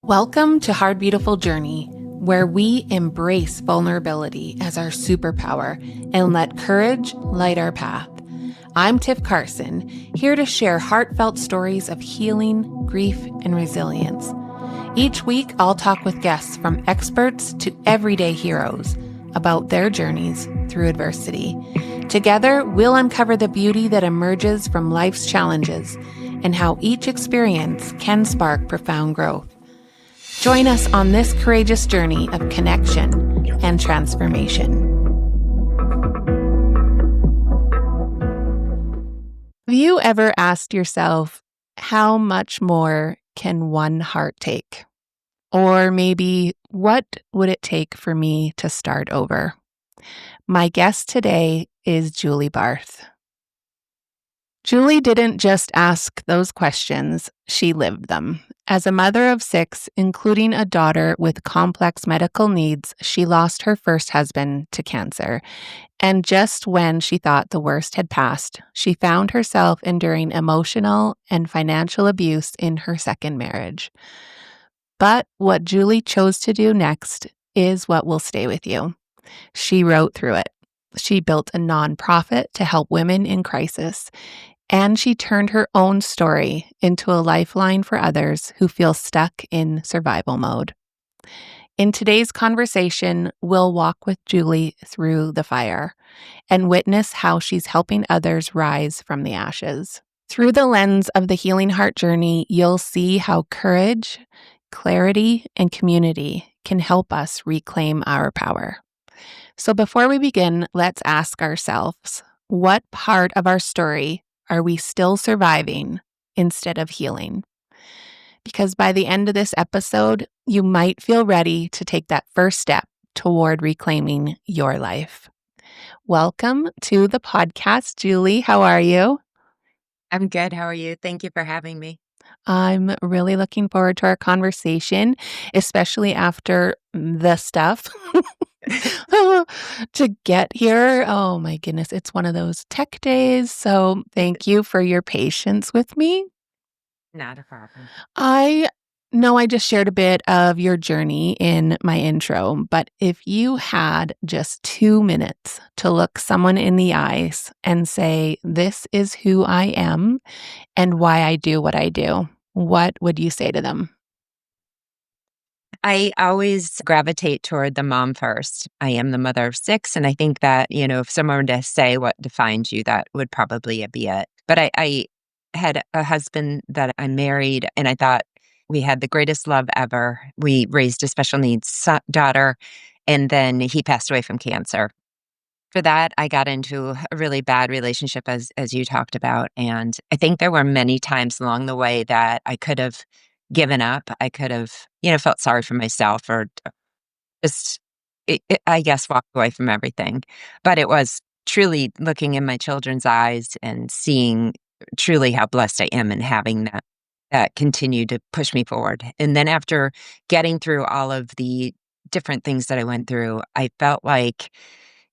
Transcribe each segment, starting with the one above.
Welcome to Hard Beautiful Journey, where we embrace vulnerability as our superpower and let courage light our path. I'm Tiff Carson, here to share heartfelt stories of healing, grief, and resilience. Each week, I'll talk with guests from experts to everyday heroes about their journeys through adversity. Together, we'll uncover the beauty that emerges from life's challenges and how each experience can spark profound growth. Join us on this courageous journey of connection and transformation. Have you ever asked yourself, how much more can one heart take? Or maybe, what would it take for me to start over? My guest today is Julie Barth. Julie didn't just ask those questions, she lived them. As a mother of 6, including a daughter with complex medical needs, she lost her first husband to cancer. And just when she thought the worst had passed, she found herself enduring emotional and financial abuse in her second marriage. But what Julie chose to do next is what will stay with you. She wrote through it. She built a nonprofit to help women in crisis. And she turned her own story into a lifeline for others who feel stuck in survival mode. In today's conversation, we'll walk with Julie through the fire and witness how she's helping others rise from the ashes. Through the lens of the Healing Heart Journey, you'll see how courage, clarity, and community can help us reclaim our power. So before we begin, let's ask ourselves, what part of our story are we still surviving instead of healing? Because by the end of this episode, you might feel ready to take that first step toward reclaiming your life. Welcome to the podcast, Julie. How are you? I'm good. How are you? Thank you for having me. I'm really looking forward to our conversation, especially after the stuff to get here. Oh my goodness, it's one of those tech days. So thank you for your patience with me. Not a problem. I know I just shared a bit of your journey in my intro, but if you had just 2 minutes to look someone in the eyes and say, this is who I am and why I do what I do, what would you say to them? I always gravitate toward the mom first. I am the mother of 6, and I think that, if someone were to say what defines you, that would probably be it. But I had a husband that I married, and I thought we had the greatest love ever. We raised a special needs daughter, and then he passed away from cancer. For that, I got into a really bad relationship, as you talked about, and I think there were many times along the way that I could have given up. I could have, felt sorry for myself or just, I guess, walked away from everything. But it was truly looking in my children's eyes and seeing truly how blessed I am and having that continue to push me forward. And then after getting through all of the different things that I went through, I felt like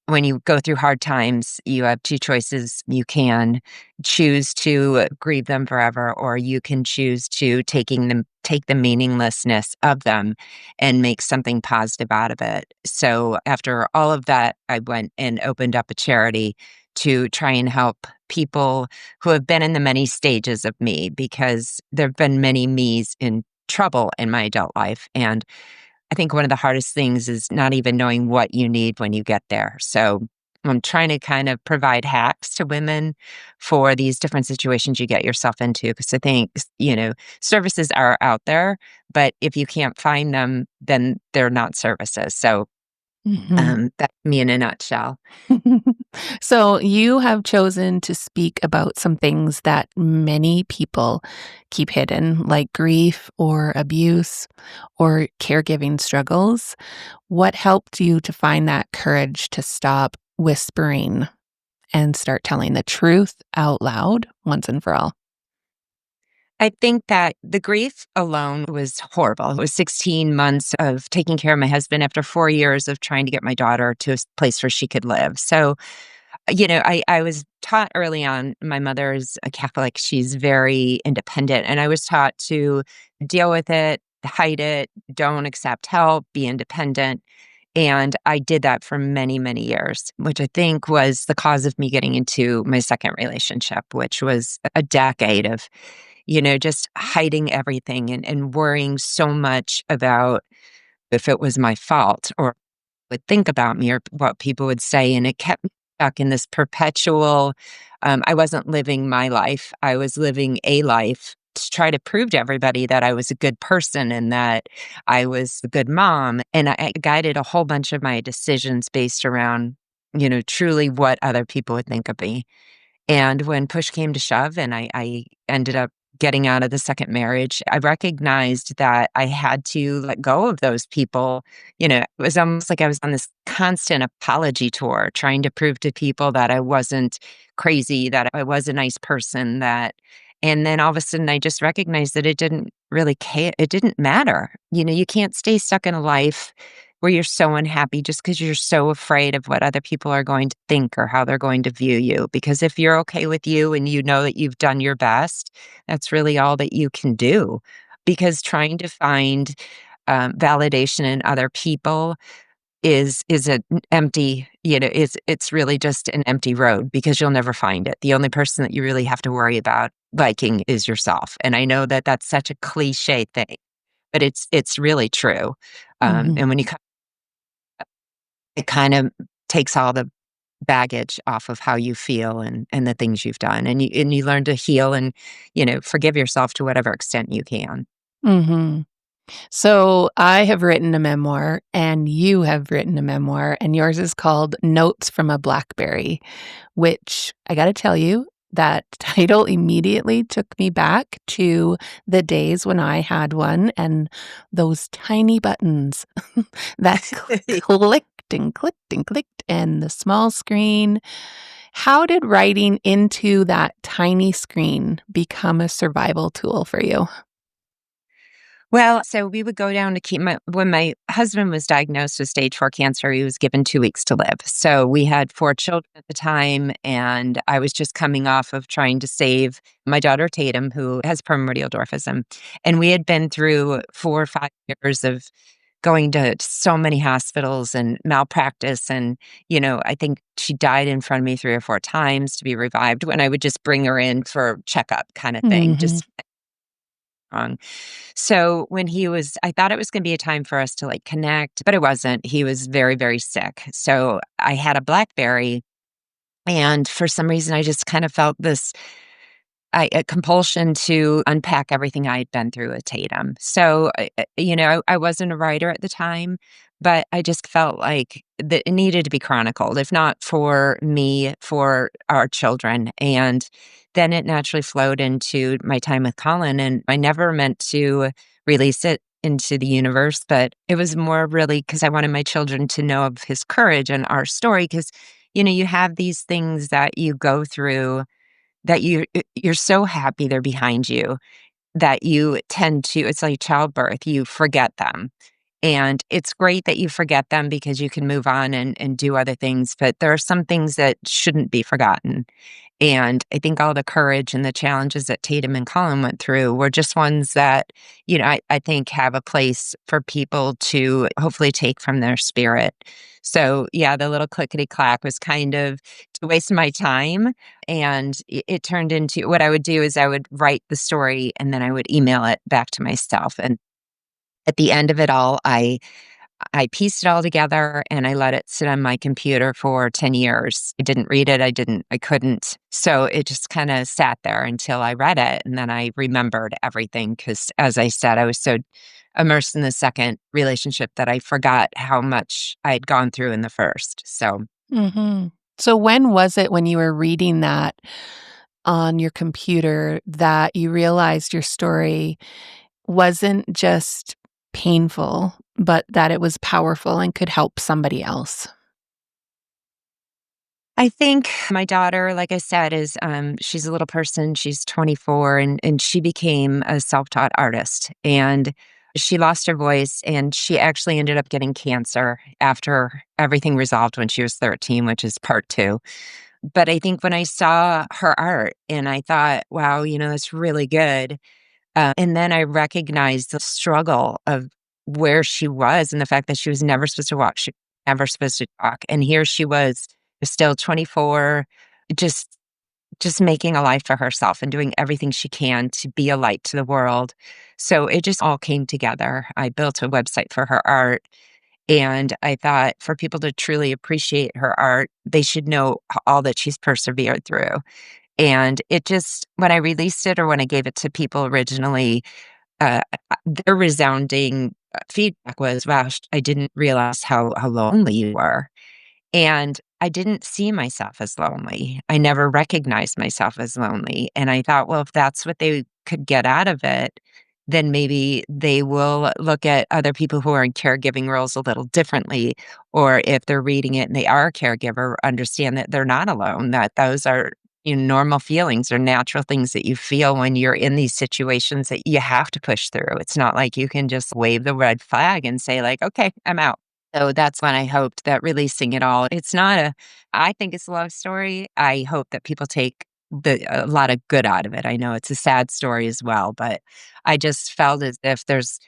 when you go through hard times, you have 2 choices. You can choose to grieve them forever, or you can choose to take the meaninglessness of them and make something positive out of it. So after all of that, I went and opened up a charity to try and help people who have been in the many stages of me, because there have been many me's in trouble in my adult life. And I think one of the hardest things is not even knowing what you need when you get there. So I'm trying to kind of provide hacks to women for these different situations you get yourself into. Because I think, services are out there, but if you can't find them, then they're not services. So that's me in a nutshell. So you have chosen to speak about some things that many people keep hidden, like grief or abuse or caregiving struggles. What helped you to find that courage to stop whispering and start telling the truth out loud once and for all? I think that the grief alone was horrible. It was 16 months of taking care of my husband after 4 years of trying to get my daughter to a place where she could live. So, I was taught early on, my mother is a Catholic, she's very independent, and I was taught to deal with it hide it, don't accept help, be independent. And I did that for many, many years, which I think was the cause of me getting into my second relationship, which was a decade of, just hiding everything and worrying so much about if it was my fault or would think about me or what people would say. And it kept me stuck in this perpetual, I wasn't living my life. I was living a life to try to prove to everybody that I was a good person and that I was a good mom. And I guided a whole bunch of my decisions based around, truly what other people would think of me. And when push came to shove and I ended up getting out of the second marriage, I recognized that I had to let go of those people. It was almost like I was on this constant apology tour, trying to prove to people that I wasn't crazy, that I was a nice person, and then all of a sudden I just recognized that it didn't really care. It didn't matter. You can't stay stuck in a life where you're so unhappy just because you're so afraid of what other people are going to think or how they're going to view you. Because if you're okay with you and you know that you've done your best, that's really all that you can do. Because trying to find validation in other people is an empty, it's really just an empty road because you'll never find it. The only person that you really have to worry about liking is yourself. And I know that that's such a cliche thing, but it's really true. Mhm. And when you it kind of takes all the baggage off of how you feel and the things you've done, and you learn to heal and, forgive yourself to whatever extent you can. Mhm. So I have written a memoir and you have written a memoir, and yours is called Notes from a Blackberry, which I got to tell you, that title immediately took me back to the days when I had one and those tiny buttons that clicked and clicked and clicked and the small screen. How did writing into that tiny screen become a survival tool for you? Well, so we would go down to when my husband was diagnosed with stage 4 cancer, he was given 2 weeks to live. So we had 4 children at the time, and I was just coming off of trying to save my daughter Tatum, who has primordial dwarfism. And we had been through 4 or 5 years of going to so many hospitals and malpractice. And, I think she died in front of me 3 or 4 times to be revived when I would just bring her in for checkup kind of thing, Mhm. just wrong. So when I thought it was going to be a time for us to like connect, but it wasn't. He was very, very sick. So I had a Blackberry. And for some reason, I just kind of felt this a compulsion to unpack everything I had been through with Tatum. So, I wasn't a writer at the time, but I just felt like that it needed to be chronicled, if not for me, for our children. And then it naturally flowed into my time with Colin. And I never meant to release it into the universe, but it was more really because I wanted my children to know of his courage and our story. Because, you have these things that you go through that you're so happy they're behind you that you tend to it's like childbirth, you forget them. And it's great that you forget them because you can move on and do other things, but there are some things that shouldn't be forgotten. And I think all the courage and the challenges that Tatum and Colin went through were just ones that, I think have a place for people to hopefully take from their spirit. So, yeah, the little clickety clack was kind of to waste my time. And it turned into what I would do is I would write the story and then I would email it back to myself. And at the end of it all, I pieced it all together and I let it sit on my computer for 10 years. I didn't read it. I couldn't. So it just kind of sat there until I read it. And then I remembered everything because, as I said, I was so immersed in the second relationship that I forgot how much I had gone through in the first. So Mhm. So when was it when you were reading that on your computer that you realized your story wasn't just painful, but that it was powerful and could help somebody else? I think my daughter, like I said, is she's a little person. She's 24 and she became a self-taught artist. And she lost her voice and she actually ended up getting cancer after everything resolved when she was 13, which is part 2. But I think when I saw her art and I thought, wow, that's really good. And then I recognized the struggle of where she was and the fact that she was never supposed to walk, she never supposed to talk, and here she was, still 24, just making a life for herself and doing everything she can to be a light to the world. So it just all came together. I built a website for her art, and I thought for people to truly appreciate her art, they should know all that she's persevered through. And it just, when I released it or when I gave it to people originally, their resounding feedback was, "Wow, I didn't realize how lonely you were." And I didn't see myself as lonely. I never recognized myself as lonely. And I thought, well, if that's what they could get out of it, then maybe they will look at other people who are in caregiving roles a little differently. Or if they're reading it and they are a caregiver, understand that they're not alone, that those are normal feelings or natural things that you feel when you're in these situations that you have to push through. It's not like you can just wave the red flag and say, like, okay, I'm out. So that's when I hoped that releasing it all, it's not a, I think it's a love story. I hope that people take a lot of good out of it. I know it's a sad story as well, but I just felt as if there's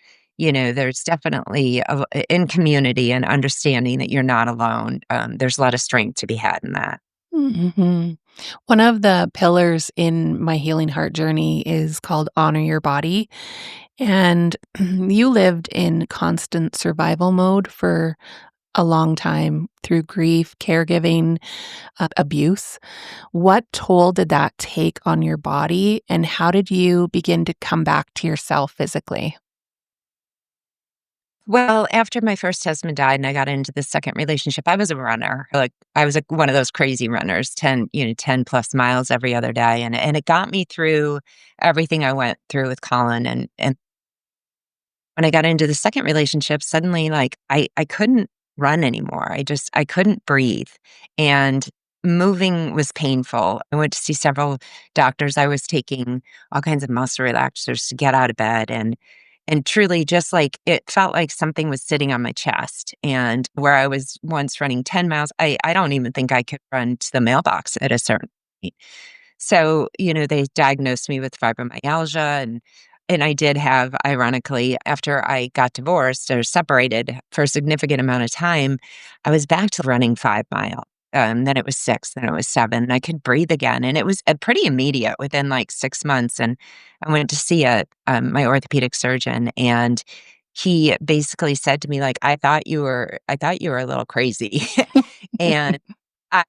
definitely in community and understanding that you're not alone. There's a lot of strength to be had in that. Mhm. One of the pillars in my healing heart journey is called honor your body. And you lived in constant survival mode for a long time through grief, caregiving, abuse. What toll did that take on your body? And how did you begin to come back to yourself physically? Well, after my first husband died and I got into the second relationship, I was a runner. Like I was one of those crazy runners, 10 plus miles every other day. And it got me through everything I went through with Colin. And when I got into the second relationship, suddenly like I couldn't run anymore. I couldn't breathe. And moving was painful. I went to see several doctors. I was taking all kinds of muscle relaxers to get out of bed and truly just like it felt like something was sitting on my chest. And where I was once running 10 miles, I don't even think I could run to the mailbox at a certain point. So, they diagnosed me with fibromyalgia and I did have, ironically, after I got divorced or separated for a significant amount of time, I was back to running 5 mile. Then it was 6, then it was 7. And I could breathe again. And it was pretty immediate within like 6 months. And I went to see my orthopedic surgeon, and he basically said to me, like, I thought you were a little crazy. and I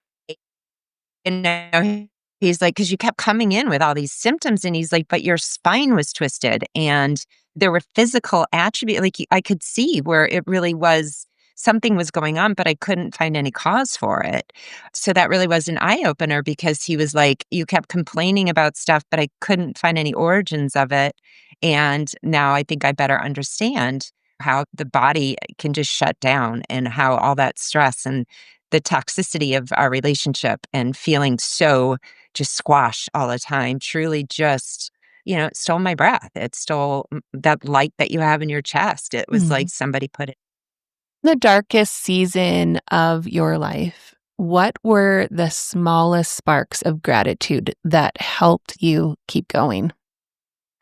and now he's like, "'Cause you kept coming in with all these symptoms," and he's like, "But your spine was twisted, and there were physical attribute like, I could see where it really was something was going on, but I couldn't find any cause for it." So that really was an eye opener because he was like, "You kept complaining about stuff, but I couldn't find any origins of it, and now I think I better understand how the body can just shut down and how all that stress and the toxicity of our relationship and feeling so just squashed all the time truly just, it stole my breath. It stole that light that you have in your chest. It was like Mhm. somebody put it. The darkest season of your life, what were the smallest sparks of gratitude that helped you keep going?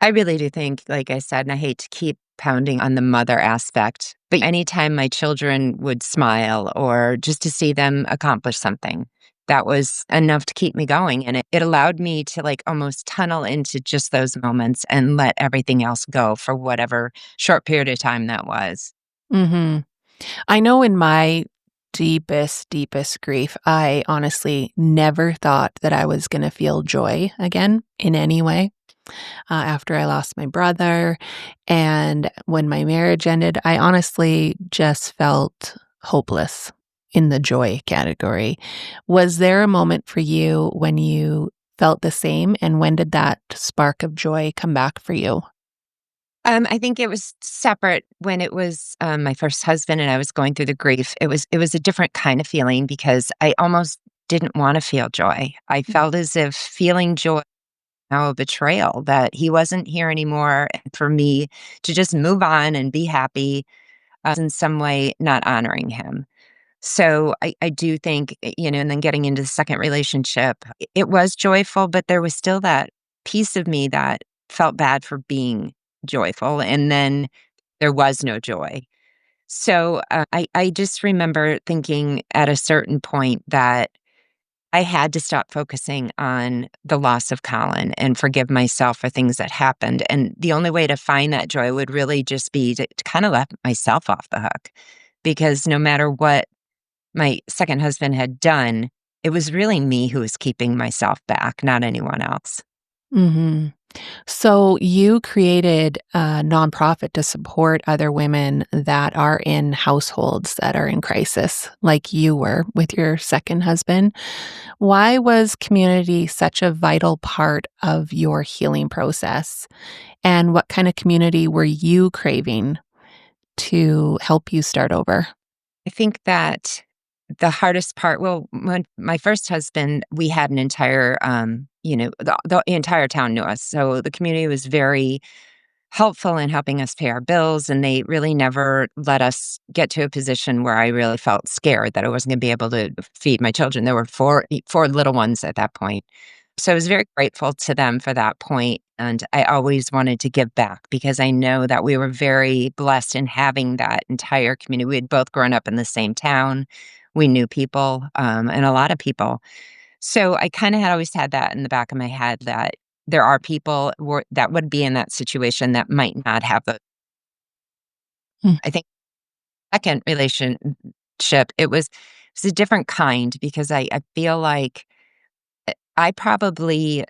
I really do think, like I said, and I hate to keep pounding on the mother aspect, but anytime my children would smile or just to see them accomplish something, that was enough to keep me going. And it allowed me to like almost tunnel into just those moments and let everything else go for whatever short period of time that was. Mhm. I know in my deepest grief, I honestly never thought that I was gonna feel joy again in any way. After I lost my brother and when my marriage ended, I honestly just felt hopeless in the joy category. Was there a moment for you when you felt the same, and when did that spark of joy come back for you? I think it was separate when it was my first husband and I was going through the grief. It was a different kind of feeling because I almost didn't want to feel joy. I felt as if feeling joy now a betrayal that he wasn't here anymore, and for me to just move on and be happy in some way not honoring him. So I do think, and then getting into the second relationship, it was joyful, but there was still that piece of me that felt bad for being joyful, and then there was no joy. So, I just remember thinking at a certain point that I had to stop focusing on the loss of Colin and forgive myself for things that happened, and the only way to find that joy would really just be to kinda let myself off the hook, because no matter what my second husband had done, it was really me who was keeping myself back, not anyone else. Hmm. So you created a nonprofit to support other women that are in households that are in crisis, like you were with your second husband. Why was community such a vital part of your healing process? And what kind of community were you craving to help you start over? I think that the hardest part, well, when my first husband, we had an entire, the entire town knew us. So the community was very helpful in helping us pay our bills, and they really never let us get to a position where I really felt scared that I wasn't gonna be able to feed my children. There were four little ones at that point. So I was very grateful to them for that point, and I always wanted to give back because I know that we were very blessed in having that entire community. We had both grown up in the same town. We knew people, and a lot of people. So I kinda had always had that in the back of my head that there are people that would be in that situation that might not have the Mm. I think second relationship, it was a different kind because I feel like I probably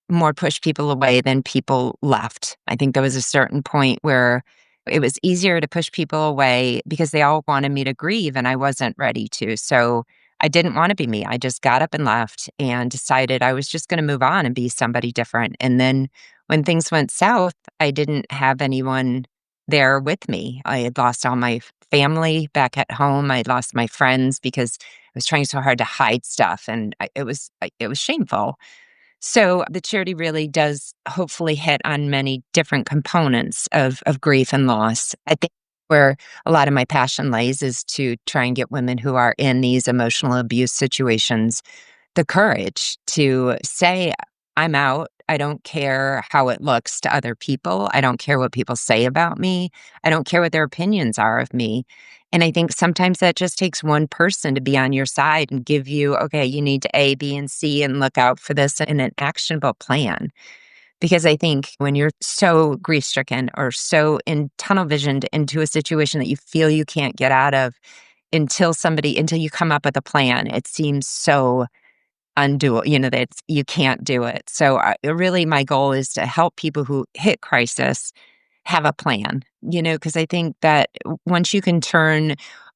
more pushed people away than people left. I think there was a certain point where it was easier to push people away because they all wanted me to grieve and I wasn't ready to. So I didn't want to be me. I just got up and left and decided I was just going to move on and be somebody different. And then when things went south, I didn't have anyone there with me. I had lost all my family back at home. I had lost my friends because I was trying so hard to hide stuff, and it was shameful. So the charity really does hopefully hit on many different components of grief and loss. I think where a lot of my passion lays is to try and get women who are in these emotional abuse situations the courage to say, I'm out. I don't care how it looks to other people. I don't care what people say about me. I don't care what their opinions are of me. And I think sometimes that just takes one person to be on your side and give you, okay, you need to A, B, and C and look out for this in an actionable plan. Because I think when you're so grief stricken or so in tunnel visioned into a situation that you feel you can't get out of until you come up with a plan, it seems so undo that you can't do it. So, really my goal is to help people who hit crisis have a plan, because I think that once you can turn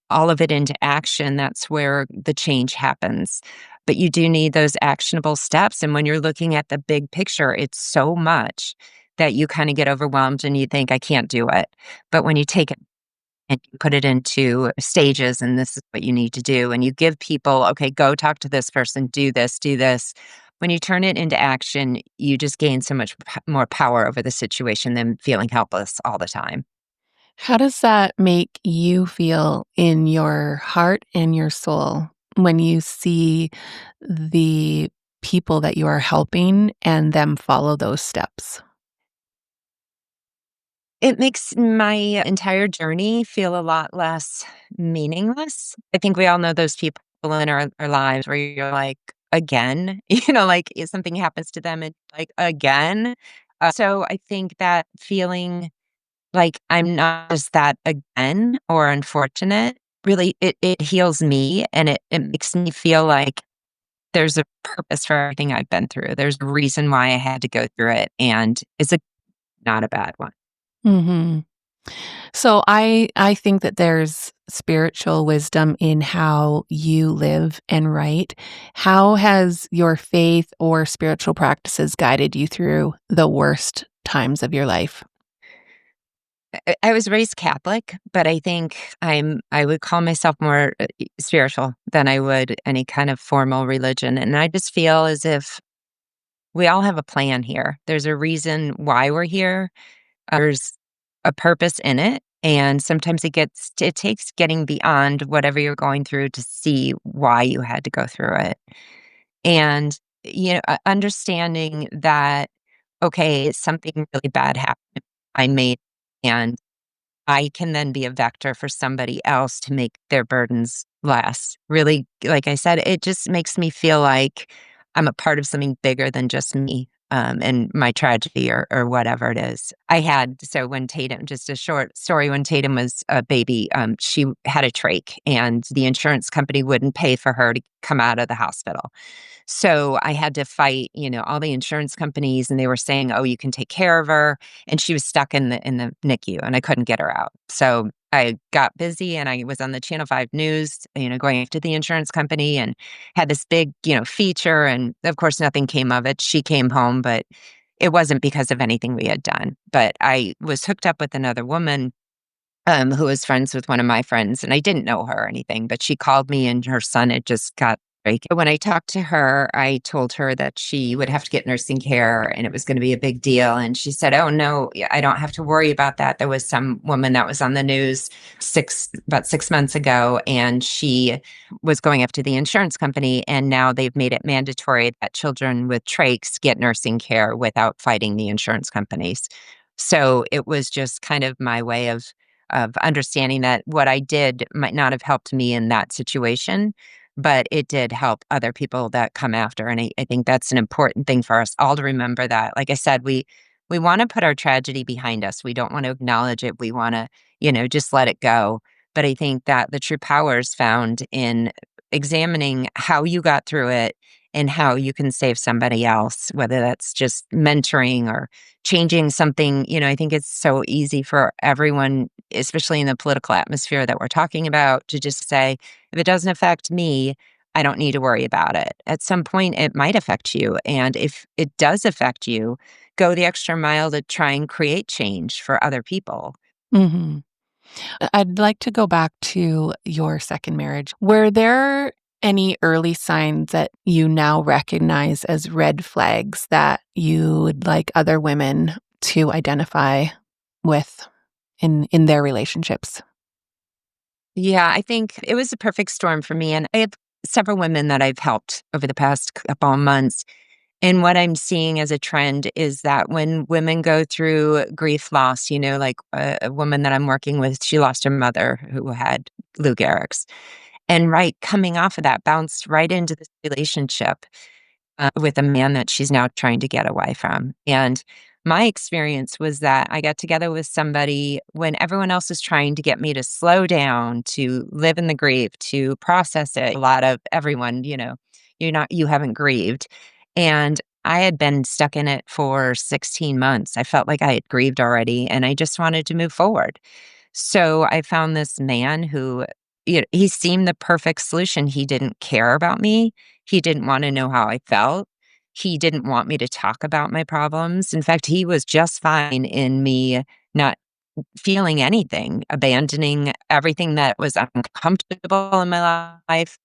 all of it into action, that's where the change happens. But you do need those actionable steps, and when you're looking at the big picture, it's so much that you kinda get overwhelmed and you think, "I can't do it." But when you take it and you put it into stages, and this is what you need to do, and you give people, okay, go talk to this person, do this, do this. When you turn it into action, you just gain so much more power over the situation than feeling helpless all the time. How does that make you feel in your heart and your soul when you see the people that you are helping and them follow those steps? It makes my entire journey feel a lot less meaningless. I think we all know those people in our lives where you're like, again, like if something happens to them, it's like, again. So I think that feeling like I'm not just that again or unfortunate, really, it heals me and it makes me feel like there's a purpose for everything I've been through. There's a reason why I had to go through it, and not a bad one. Mhm. So I think that there's spiritual wisdom in how you live and write. How has your faith or spiritual practices guided you through the worst times of your life? I was raised Catholic, but I think I would call myself more, spiritual than I would any kind of formal religion, and I just feel as if we all have a plan here. There's a reason why we're here. There's a purpose in it, and sometimes it takes getting beyond whatever you're going through to see why you had to go through it. And, understanding that, okay, something really bad happened. I made, and I can then be a vector for somebody else to make their burdens less. Really, like I said, it just makes me feel like I'm a part of something bigger than just me, and my tragedy or whatever it is. So when Tatum, just a short story, when Tatum was a baby, she had a trach and the insurance company wouldn't pay for her to come out of the hospital. So I had to fight, all the insurance companies, and they were saying, "Oh, you can take care of her." And she was stuck in the NICU and I couldn't get her out. So I got busy and I was on the Channel 5 news, going after the insurance company and had this big, feature. And of course, nothing came of it. She came home, but it wasn't because of anything we had done. But I was hooked up with another woman who was friends with one of my friends, and I didn't know her or anything, but she called me and her son had just got break. When I talked to her, I told her that she would have to get nursing care and it was going to be a big deal. And she said, "Oh no, yeah, I don't have to worry about that. There was some woman that was on the news about 6 months ago, and she was going after the insurance company, and now they've made it mandatory that children with trachs get nursing care without fighting the insurance companies." So it was just kind of my way of understanding that what I did might not have helped me in that situation, but it did help other people that come after. And I think that's an important thing for us all to remember that. Like I said, we want to put our tragedy behind us. We don't want to acknowledge it. We want to, just let it go. But I think that the true power is found in examining how you got through it and how you can save somebody else, whether that's just mentoring or changing something. I think it's so easy for everyone, especially in the political atmosphere that we're talking about, to just say, if it doesn't affect me, I don't need to worry about it. At some point, it might affect you. And if it does affect you, go the extra mile to try and create change for other people. Hmm. I'd like to go back to your second marriage. Were there any early signs that you now recognize as red flags that you would like other women to identify with in their relationships? Yeah, I think it was a perfect storm for me. And I have several women that I've helped over the past couple of months. And what I'm seeing as a trend is that when women go through grief loss, like a woman that I'm working with, she lost her mother who had Lou Gehrig's. And right coming off of that, bounced right into this relationship with a man that she's now trying to get away from. And my experience was that I got together with somebody when everyone else was trying to get me to slow down, to live in the grief, to process it. A lot of everyone, you haven't grieved. And I had been stuck in it for 16 months. I felt like I had grieved already and I just wanted to move forward. So I found this man who, he seemed the perfect solution. He didn't care about me. He didn't want to know how I felt. He didn't want me to talk about my problems. In fact, he was just fine in me not feeling anything, abandoning everything that was uncomfortable in my life,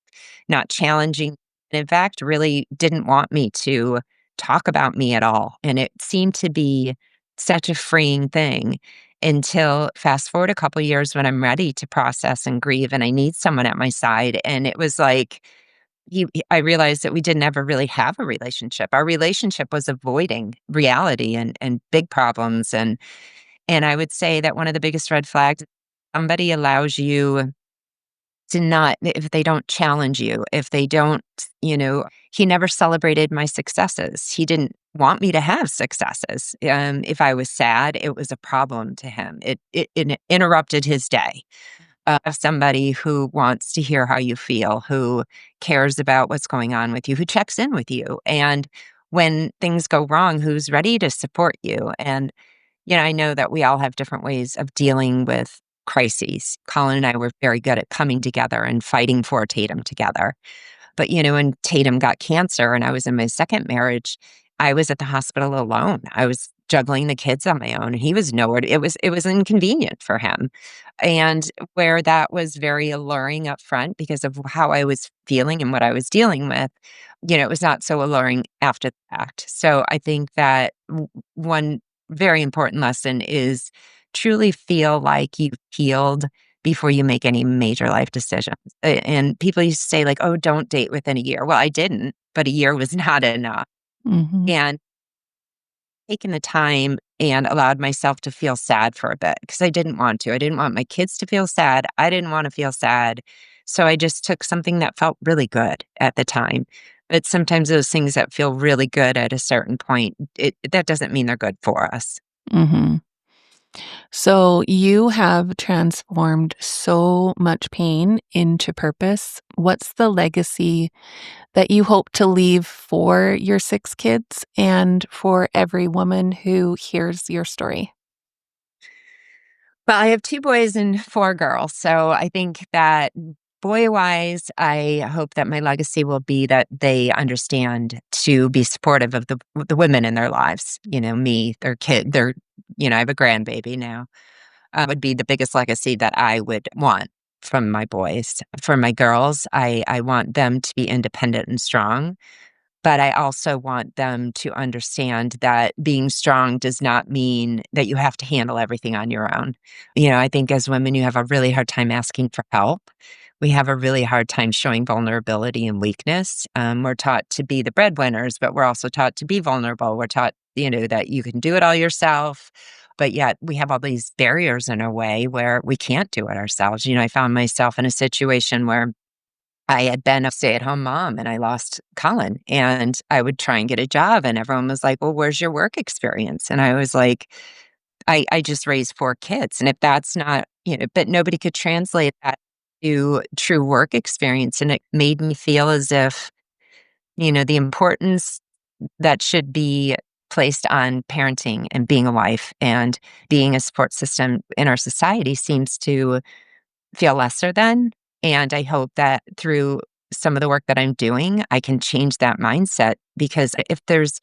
not challenging. And in fact, really didn't want me to talk about me at all. And it seemed to be such a freeing thing until fast forward a couple years when I'm ready to process and grieve and I need someone at my side. And it was like, I realized that we didn't ever really have a relationship. Our relationship was avoiding reality and big problems. And I would say that one of the biggest red flags, somebody allows you to not, if they don't challenge you, if they don't, he never celebrated my successes. He didn't want me to have successes. If I was sad, it was a problem to him. It interrupted his day. Of somebody who wants to hear how you feel, who cares about what's going on with you, who checks in with you. And when things go wrong, who's ready to support you. And I know that we all have different ways of dealing with crises. Colin and I were very good at coming together and fighting for Tatum together. But, when Tatum got cancer and I was in my second marriage, I was at the hospital alone. I was juggling the kids on my own and he was nowhere. It was inconvenient for him. And where that was very alluring up front because of how I was feeling and what I was dealing with, it was not so alluring after the fact. So I think that one very important lesson is truly feel like you've healed before you make any major life decisions. And people used to say, like, oh, don't date within a year. Well, I didn't, but a year was not enough. Hmm. And taken the time and allowed myself to feel sad for a bit because I didn't want to. I didn't want my kids to feel sad. I didn't want to feel sad. So I just took something that felt really good at the time. But sometimes those things that feel really good at a certain point, that doesn't mean they're good for us. Mhm. So you have transformed so much pain into purpose. What's the legacy that you hope to leave for your 6 kids and for every woman who hears your story? Well, I have 2 boys and 4 girls, so I think that boy-wise, I hope that my legacy will be that they understand to be supportive of the women in their lives, me, their kid, I have a grandbaby now, would be the biggest legacy that I would want from my boys. For my girls, I want them to be independent and strong. But I also want them to understand that being strong does not mean that you have to handle everything on your own. I think as women, you have a really hard time asking for help. We have a really hard time showing vulnerability and weakness. We're taught to be the breadwinners, but we're also taught to be vulnerable. We're taught, that you can do it all yourself. But yet we have all these barriers in our way where we can't do it ourselves. I found myself in a situation where I had been a stay-at-home mom and I lost Colin, and I would try and get a job and everyone was like, "Well, where's your work experience?" And I was like, I just raised 4 kids, and if that's not, but nobody could translate that to true work experience, and it made me feel as if, the importance that should be placed on parenting and being a wife and being a support system in our society seems to feel lesser than. And I hope that through some of the work that I'm doing, I can change that mindset because if there's,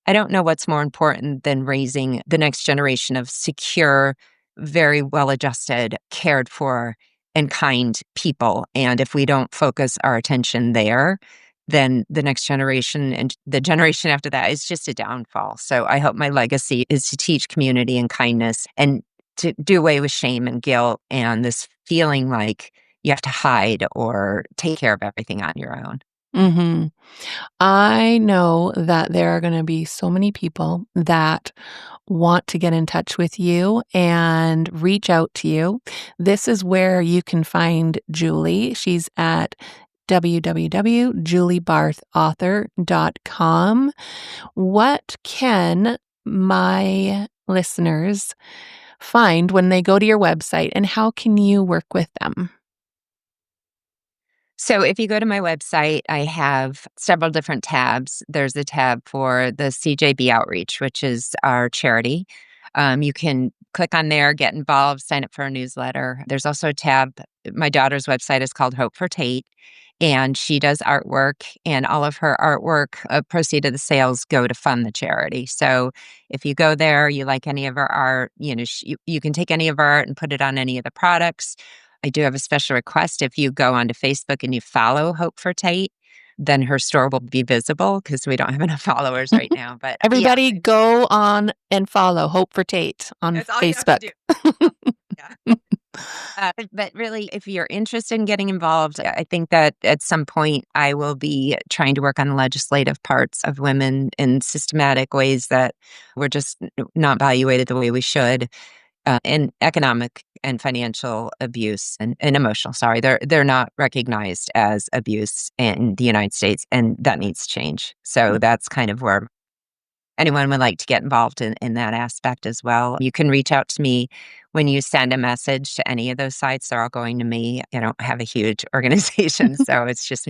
I don't know what's more important than raising the next generation of secure, very well adjusted, cared for, and kind people. And if we don't focus our attention there, then the next generation and the generation after that is just a downfall. So I hope my legacy is to teach community and kindness and to do away with shame and guilt and this feeling like you have to hide or take care of everything on your own. Mhm. I know that there are gonna be so many people that want to get in touch with you and reach out to you. This is where you can find Julie. She's at www.juliebarthauthor.com. What can my listeners find when they go to your website, and how can you work with them? So if you go to my website, I have several different tabs. There's a tab for the CJB Outreach, which is our charity. You can click on there, get involved, sign up for a newsletter. There's also a tab. My daughter's website is called Hope for Tate, and she does artwork, and all of her artwork, proceed of the sales go to fund the charity. So if you go there, you like any of her art, you can take any of her art and put it on any of the products. I do have a special request. If you go onto Facebook and you follow Hope for Tate, then her store will be visible because we don't have enough followers right now. But yeah, Everybody go on and follow Hope for Tate on that's all you have to Facebook. do. Yeah. But really, if you're interested in getting involved, I think that at some point I will be trying to work on the legislative parts of women in systematic ways that we're just not evaluated the way we should. And economic and financial abuse and emotional, sorry, they're not recognized as abuse in the United States, and that needs to change. So that's kind of where anyone would like to get involved in that aspect as well. You can reach out to me when you send a message to any of those sites. They're all going to me. I don't have a huge organization, so it's just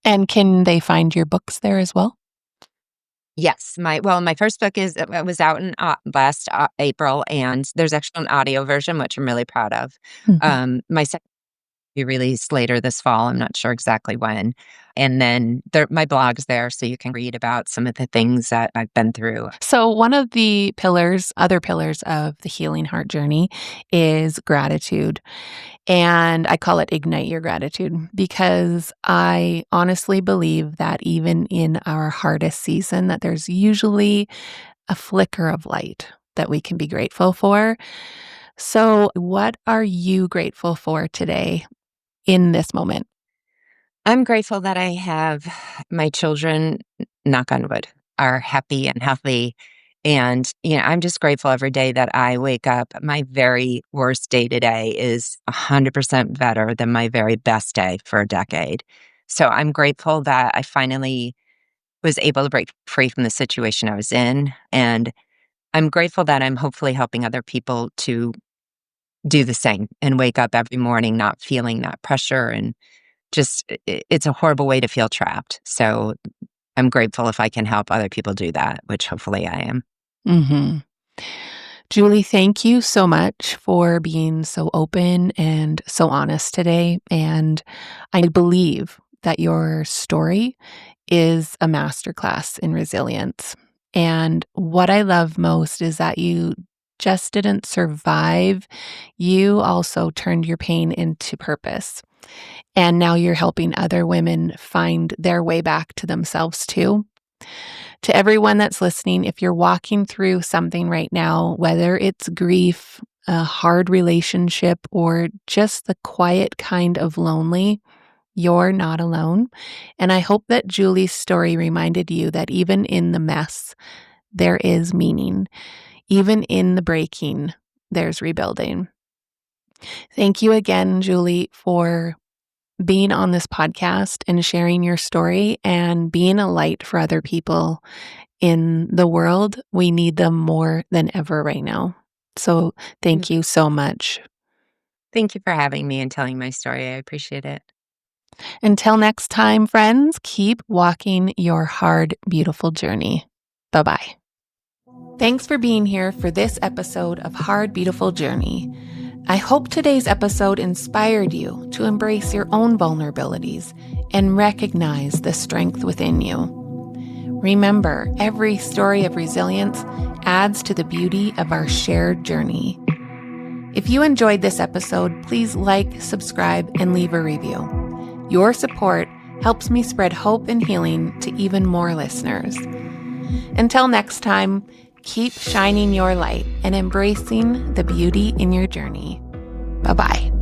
And can they find your books there as well? yes. My first book was out in last April, and there's actually an audio version, which I'm really proud of. Mhm. My second be released later this fall. I'm not sure exactly when. And then my blog's there, so you can read about some of the things that I've been through. So, one of the pillars, other pillars of the healing heart journey is gratitude. And I call it Ignite Your Gratitude because I honestly believe that even in our hardest season, that there's usually a flicker of light that we can be grateful for. So, what are you grateful for today in this moment? I'm grateful that I have my children, knock on wood, are happy and healthy And, I'm just grateful every day that I wake up. My very worst day today is 100% better than my very best day for a decade. So I'm grateful that I finally was able to break free from the situation I was in. And I'm grateful that I'm hopefully helping other people to do the same and wake up every morning not feeling that pressure. And just, it's a horrible way to feel trapped. So I'm grateful if I can help other people do that, which hopefully I am. Mm-hmm. Julie, thank you so much for being so open and so honest today. And I believe that your story is a masterclass in resilience. And what I love most is that you just didn't survive. You also turned your pain into purpose. And now you're helping other women find their way back to themselves too. To everyone that's listening, if you're walking through something right now, whether it's grief, a hard relationship, or just the quiet kind of lonely, you're not alone. And I hope that Julie's story reminded you that even in the mess, there is meaning. Even in the breaking, there's rebuilding. Thank you again, Julie, for being on this podcast and sharing your story and being a light for other people in the world. We need them more than ever right now. So thank you so much. Thank you for having me and telling my story. I appreciate it. Until next time, friends, keep walking your hard, beautiful journey. Bye-bye. Thanks for being here for this episode of Hard, Beautiful Journey. I hope today's episode inspired you to embrace your own vulnerabilities and recognize the strength within you. Remember, every story of resilience adds to the beauty of our shared journey. If you enjoyed this episode, please like, subscribe, and leave a review. Your support helps me spread hope and healing to even more listeners. Until next time, keep shining your light and embracing the beauty in your journey. Bye-bye.